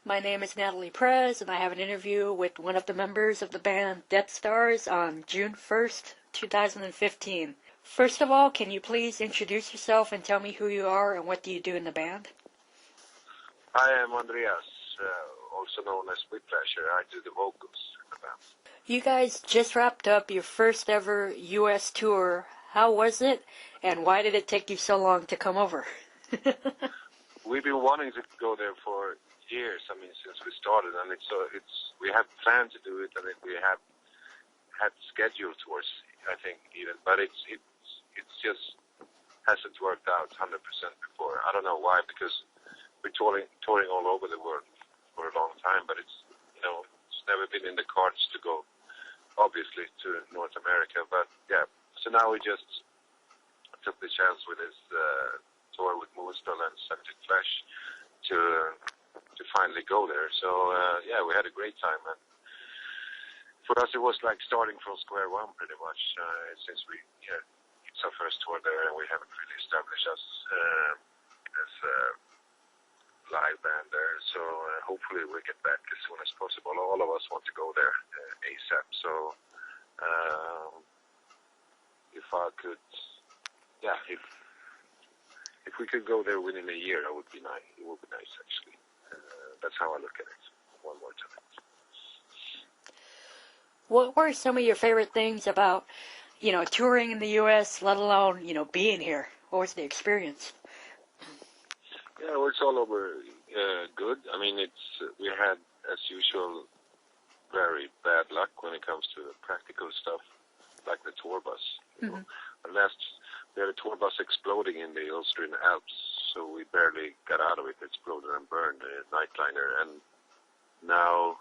My name is Natalie Prez, and I have an interview with one of the members of the band Deathstars on June 1st, 2015. First of all, can you please introduce yourself and tell me who you are and what do you do in the band? I am Andreas, also known as Whiplasher. I do the vocals in the band. You guys just wrapped up your first ever U.S. tour. How was it, and why did it take you so long to come over? We've been wanting to go there for years. I mean, since we started, and we have planned to do it, and we have had scheduled tours, I think, even, but it's just hasn't worked out 100% before. I don't know why, because we're touring all over the world for a long time, but it's never been in the cards to go, obviously, to North America. But yeah, so now we just took the chance with this tour with Moonspell and Septic Flesh to finally go there. So yeah, we had a great time, and for us it was like starting from square one pretty much, since it's our first tour there, and we haven't really established us as a live band there. So hopefully we'll get back as soon as possible. All of us want to go there ASAP. So if I could, yeah, if we could go there within a year, it would be nice. It would be nice, actually. That's how I look at it. One more time. What were some of your favorite things about, touring in the U.S., let alone, being here? What was the experience? Yeah, well, it's all over good. I mean, we had, as usual, very bad luck when it comes to practical stuff, like the tour bus. Mm-hmm. We had a tour bus exploding in the Austrian Alps, so we barely got out of it. It exploded and burned a nightliner, and now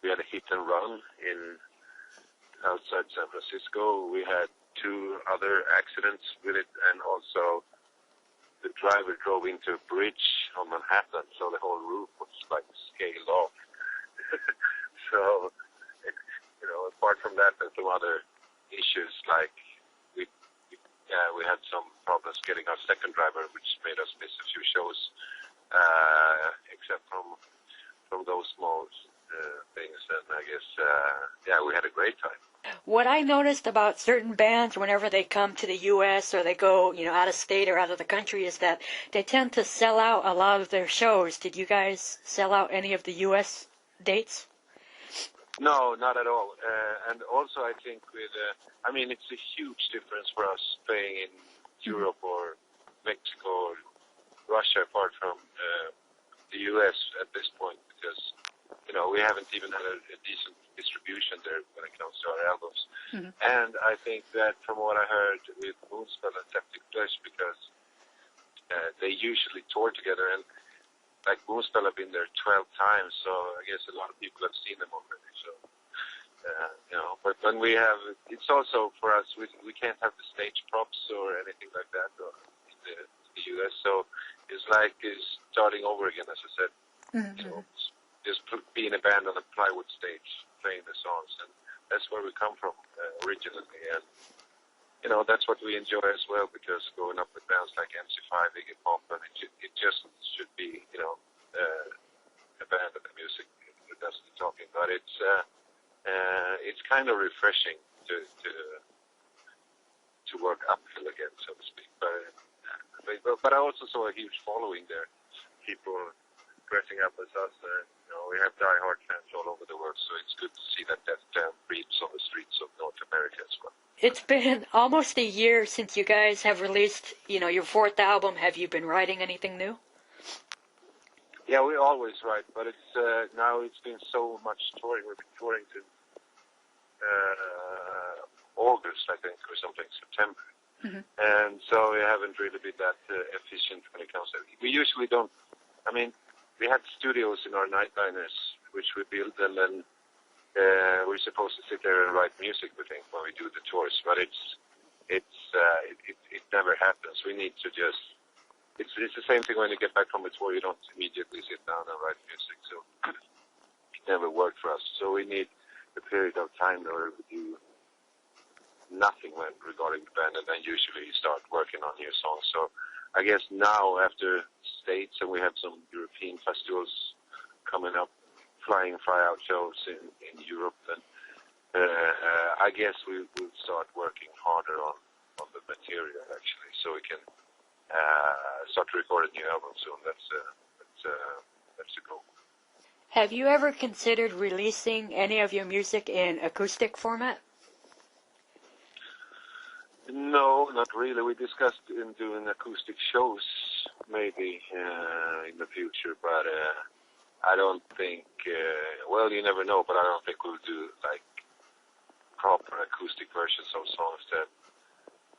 we had a hit and run outside San Francisco. We had 2 other accidents with it, and also the driver drove into a bridge on Manhattan, so the whole roof was like scaled off. So, apart from that, and some other issues, like we had some problems getting our second driver, which made us miss a few shows, except from those small things. And I guess, we had a great time. What I noticed about certain bands whenever they come to the U.S. or they go, out of state or out of the country is that they tend to sell out a lot of their shows. Did you guys sell out any of the U.S. dates? No, not at all. And also I think it's a huge difference for us playing in Europe or Mexico or Russia, apart from the U.S. at this point, because, we haven't even had a decent distribution there when it comes to our albums. Mm-hmm. And I think that from what I heard with Moonspell and Septic Flesh, because they usually tour together, and like Moonspell have been there 12 times, so I guess a lot of people have seen them already. So, but when we have, it's also for us, we can't have the stage props or anything like that in the U.S., so it's like starting over again, as I said. Mm-hmm. So just being a band on a plywood stage, playing the songs, and that's where we come from originally, and that's what we enjoy as well, because going up with bands like MC5, Iggy Pop, and it just should be a band of the music that does the talking, but it's kind of refreshing to work uphill again, so to speak. But I also saw a huge following there, people dressing up as us. We have die-hard fans all over the world, so it's good to see that breathes on the streets of North America as well. It's been almost a year since you guys have released, your 4th album. Have you been writing anything new? Yeah, we always write, but it's now it's been so much touring. We've been touring since August, I think, or something, September. Mm-hmm. And so we haven't really been that efficient when it comes to it. We usually don't, we had studios in our nightliners, which we built, and then we're supposed to sit there and write music, we think, when we do the tours, but it never happens. We need to just, it's the same thing when you get back from a tour, you don't immediately sit down and write music, so it never worked for us. So we need a period of time in order to do nothing regarding the band, and then usually you start working on new songs. So I guess now, after States, and we have some European festivals coming up, fly out shows in Europe, and I guess we will start working harder on the material actually, so we can start to record a new album soon. That's a goal. Have you ever considered releasing any of your music in acoustic format? No, not really. We discussed in doing acoustic shows maybe in the future, but I don't think, well, you never know, but I don't think we'll do like proper acoustic versions of songs that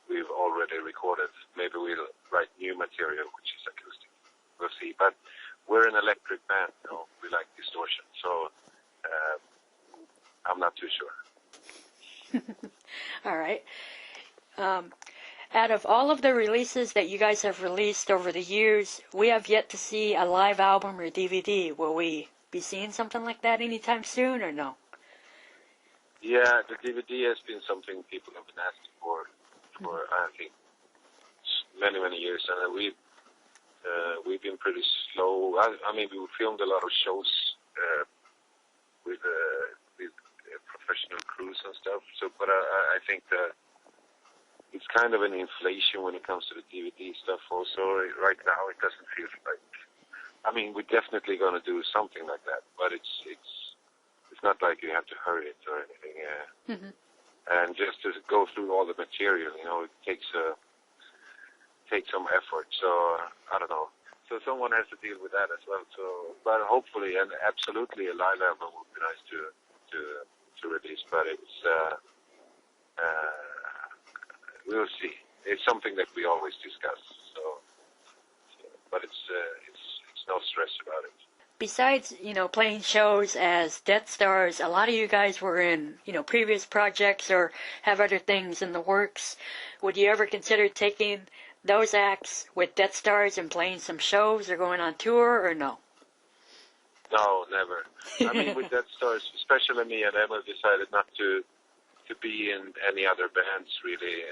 we've already recorded. Maybe we'll write new material which is acoustic. We'll see. But we're an electric band, you know. We like distortion, so I'm not too sure. All right. Out of all of the releases that you guys have released over the years, we have yet to see a live album or DVD. Will we be seeing something like that anytime soon, or no? Yeah, the DVD has been something people have been asking for I think many years, and we've been pretty slow. I mean, we filmed a lot of shows with professional crews and stuff. So, but I think that it's kind of an inflation when it comes to the DVD stuff. Also, right now it doesn't feel like. I mean, we're definitely going to do something like that, but it's not like you have to hurry it or anything. Mm-hmm. And just to go through all the material, you know, it takes some effort. So I don't know. So someone has to deal with that as well. So, but hopefully and absolutely, a live album would be nice to release. But it's we'll see. It's something that we always discuss. So but it's no stress about it. Besides, playing shows as Deathstars, a lot of you guys were in, previous projects or have other things in the works. Would you ever consider taking those acts with Deathstars and playing some shows or going on tour, or no? No, never. I mean, with Deathstars, especially me and Emma decided not to be in any other bands really,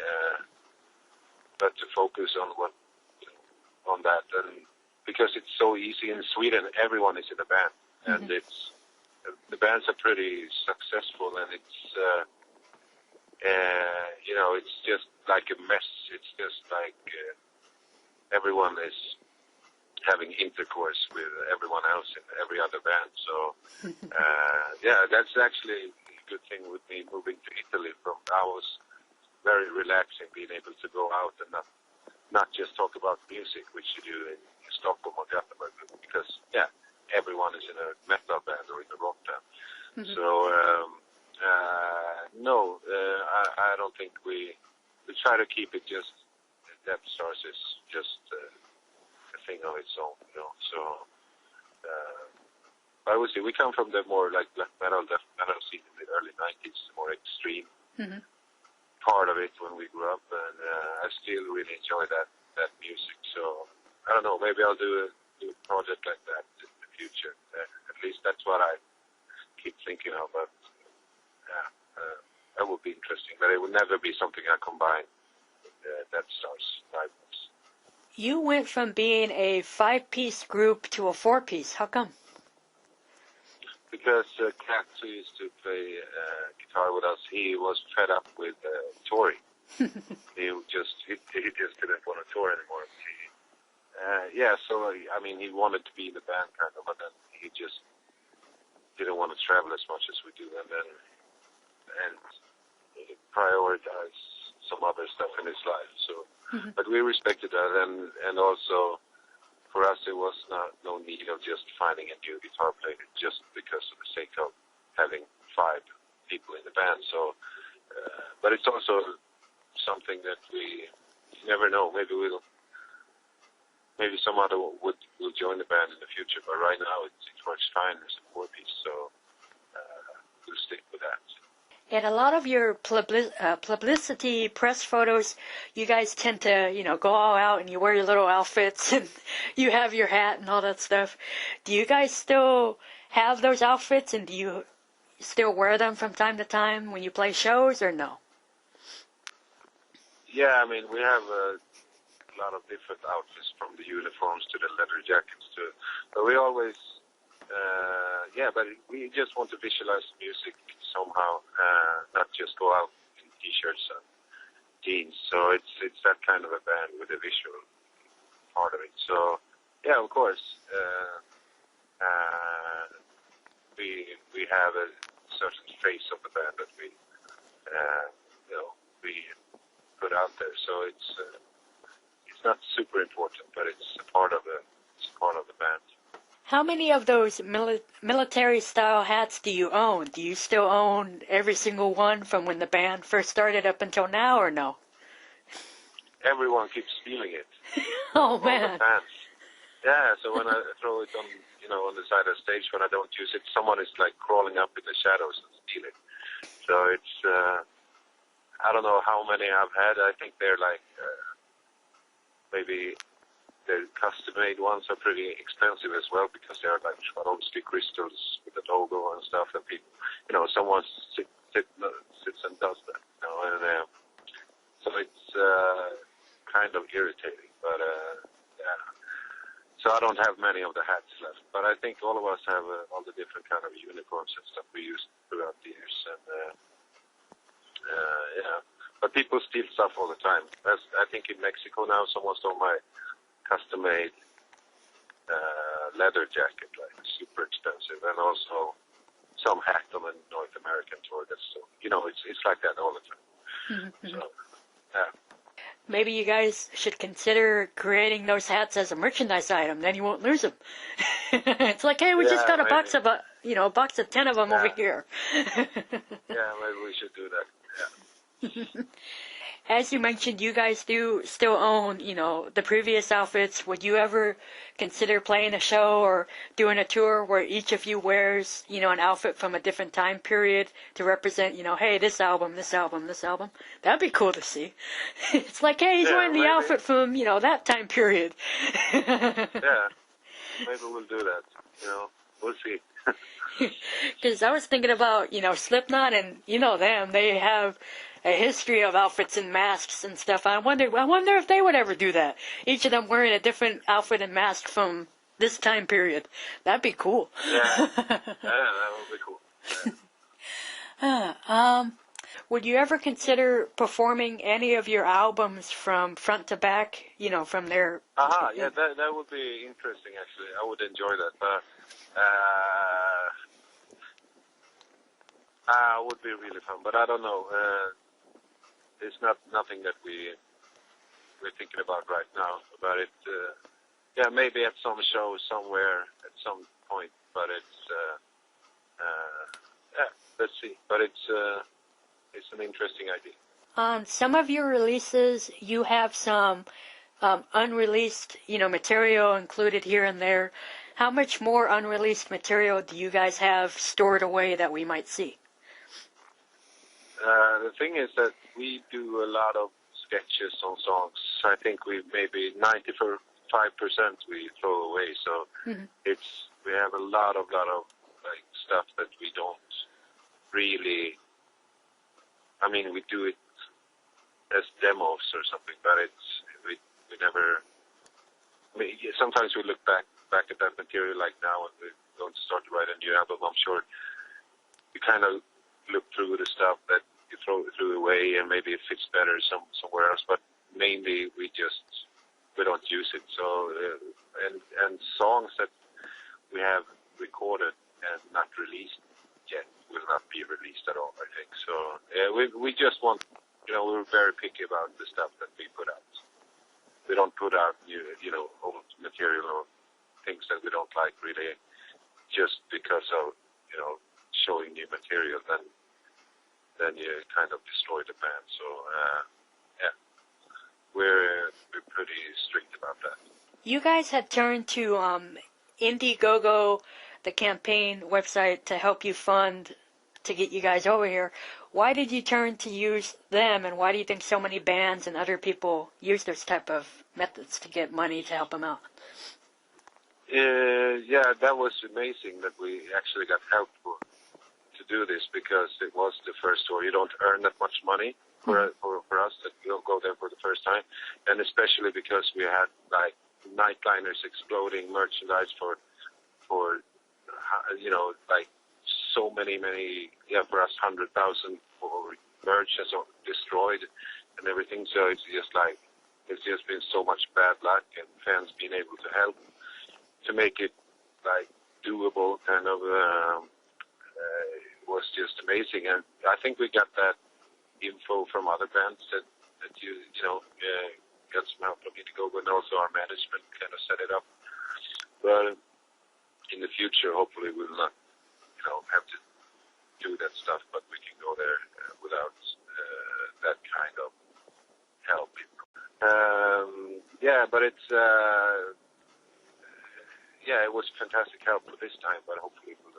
but to focus on that. And because it's so easy in Sweden, everyone is in a band, and the bands are pretty successful, and it's it's just like a mess. It's just like everyone is having intercourse with everyone else in every other band. So yeah, that's actually a good thing with me moving to Italy. I was very relaxing, being able to go out and not just talk about music, which you do in Stockholm or Gothenburg, because everyone is in a metal band or in a rock band. Mm-hmm. So no, I don't think we try to keep it just Deathstars is just a thing of its own, So I would say we come from the more like black metal, death metal scene in the early 90s, the more extreme part of it when we grew up, and I still really enjoy that music. So I don't know, maybe I'll do a project like that in the future. At least that's what I keep thinking of. But that would be interesting. But it would never be something I combine with Deathstars live. You went from being a 5-piece group to a 4-piece. How come? Because Kat, who used to play guitar with us, he was fed up with touring. he just didn't want to tour anymore. So I mean, he wanted to be in the band kind of, but then he just didn't want to travel as much as we do, and he prioritized some other stuff in his life. So, but we respected that, and also for us, there was no need of just finding a new guitar player just because of the sake of having 5 people in the band. So, but it's also something that we never know. Maybe some other will join the band in the future, but right now it works fine as a 4-piece, so we'll stick with that. In a lot of your publicity press photos, you guys tend to, go all out and you wear your little outfits and you have your hat and all that stuff. Do you guys still have those outfits, and do you still wear them from time to time when you play shows, or no? Yeah, I mean, we have a lot of different outfits, from the uniforms to the leather jackets but we always yeah, but we just want to visualize the music somehow, not just go out in t-shirts and jeans. So it's that kind of a band with a visual part of it. So yeah, of course, we have a certain face of the band that we we put out there. So it's not super important, but it's a part of the band. How many of those military-style hats do you own? Do you still own every single one from when the band first started up until now, or no? Everyone keeps stealing it. Oh, man. All the fans. Yeah, so when I throw it on, on the side of the stage, when I don't use it, someone is like crawling up in the shadows and steal it. So it's, I don't know how many I've had. I think they're like, maybe the custom-made ones are pretty expensive as well, because they are like Swarovski crystals with the logo and stuff, and people, someone sits and does that, and so it's kind of irritating, but yeah. So I don't have many of the hats left, but I think all of us have all the different kind of uniforms and stuff we used throughout the years, and yeah. But people steal stuff all the time. I think in Mexico now, someone stole my custom-made leather jacket, like super expensive, and also some hat on a North American tour. That's it's like that all the time. Mm-hmm. So, yeah. Maybe you guys should consider creating those hats as a merchandise item. Then you won't lose them. It's like, hey, we just got a box of a box of 10 of them over here. Yeah, maybe we should do that. Yeah. As you mentioned, you guys do still own, the previous outfits. Would you ever consider playing a show or doing a tour where each of you wears, an outfit from a different time period to represent, hey, this album, this album, this album? That'd be cool to see. It's like, hey, he's wearing the outfit from, that time period. Yeah, maybe we'll do that. We'll see. Because I was thinking about, Slipknot, and them, they have a history of outfits and masks and stuff. I wonder if they would ever do that. Each of them wearing a different outfit and mask from this time period. That'd be cool. Yeah, that would be cool. Yeah. Would you ever consider performing any of your albums from front to back? From their. Yeah, that would be interesting. Actually, I would enjoy that. But would be really fun. But I don't know. It's nothing that we're thinking about right now. But it, yeah, maybe at some show somewhere at some point. But it's, yeah, let's see. But it's an interesting idea. On some of your releases, you have some unreleased, material included here and there. How much more unreleased material do you guys have stored away that we might see? The thing is that we do a lot of sketches on songs. I think we maybe 95% we throw away. So we have a lot of like stuff that we don't really. I mean, we do it as demos or something, but we never. I mean, sometimes we look back at that material like now, and we're going to start to write a new album. I'm sure we kind of look through the stuff that you threw away, and maybe it fits better somewhere else. But mainly we don't use it. So and songs that we have recorded and not released yet will not be released at all, I think. So we just want, we're very picky about the stuff that we put out. We don't put out new, old material or things that we don't like really, just because of showing new material. Then you kind of destroy the band. So yeah, we're pretty strict about that. You guys had turned to Indiegogo, the campaign website, to help you fund to get you guys over here. Why did you turn to use them, and why do you think so many bands and other people use this type of methods to get money to help them out? Yeah, that was amazing that we actually got help to do this, because it was the first tour. You don't earn that much money for us that you don't go there for the first time, and especially because we had like nightliners exploding, merchandise for like so many, for us 100,000 merch has destroyed and everything. So it's just been so much bad luck, and fans being able to help to make it like doable kind of was just amazing. And I think we got that info from other bands that got some help from Indiegogo, and also our management kind of set it up. But in the future, hopefully we'll not, have to do that stuff, but we can go there without that kind of help. But it's it was fantastic help for this time, but hopefully we'll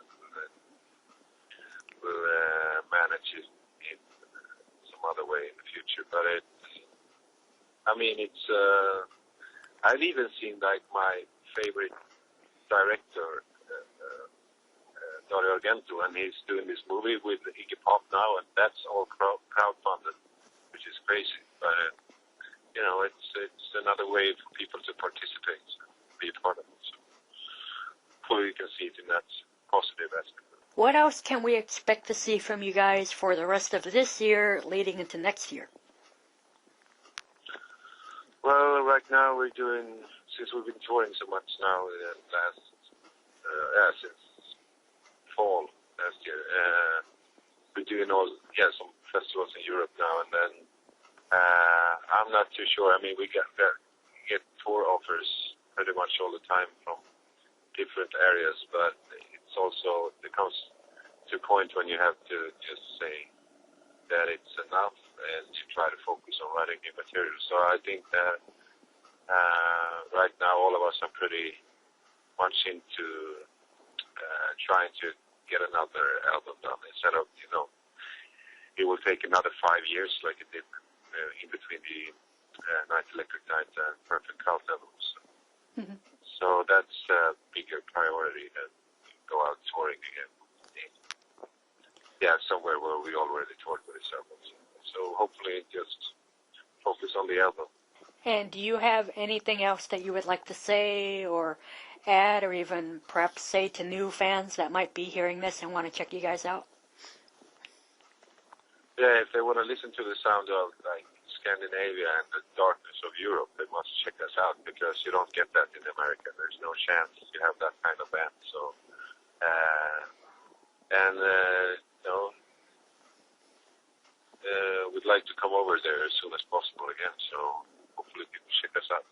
manage it in some other way in the future. But it's I've even seen like my favorite director, Dario Argento, and he's doing this movie with Iggy Pop now, and that's all crowdfunded, which is crazy. But it's another way for people to participate, be a part of it. So hopefully you can see it in that positive aspect. What else can we expect to see from you guys for the rest of this year, leading into next year? Well, right now we're doing, since we've been touring so much now, since fall last year, we're doing some festivals in Europe now, and then I'm not too sure. I mean, we get tour offers pretty much all the time from different areas, but it's also, it comes to a point when you have to just say that it's enough and you try to focus on writing new material. So I think that right now all of us are pretty much into trying to get another album done instead of, it will take another 5 years like it did in between the Night Electric Night and Perfect Cult albums. Mm-hmm. So that's a bigger priority than go out touring again. Somewhere where we already toured with this album. So hopefully just focus on the album. And do you have anything else that you would like to say or add, or even perhaps say to new fans that might be hearing this and want to check you guys out? Yeah, if they want to listen to the sound of like Scandinavia and the darkness of Europe, they must check us out, because you don't get that in America. There's no chance you have that kind of band. So, we'd like to come over there as soon as possible again. So hopefully people check us out.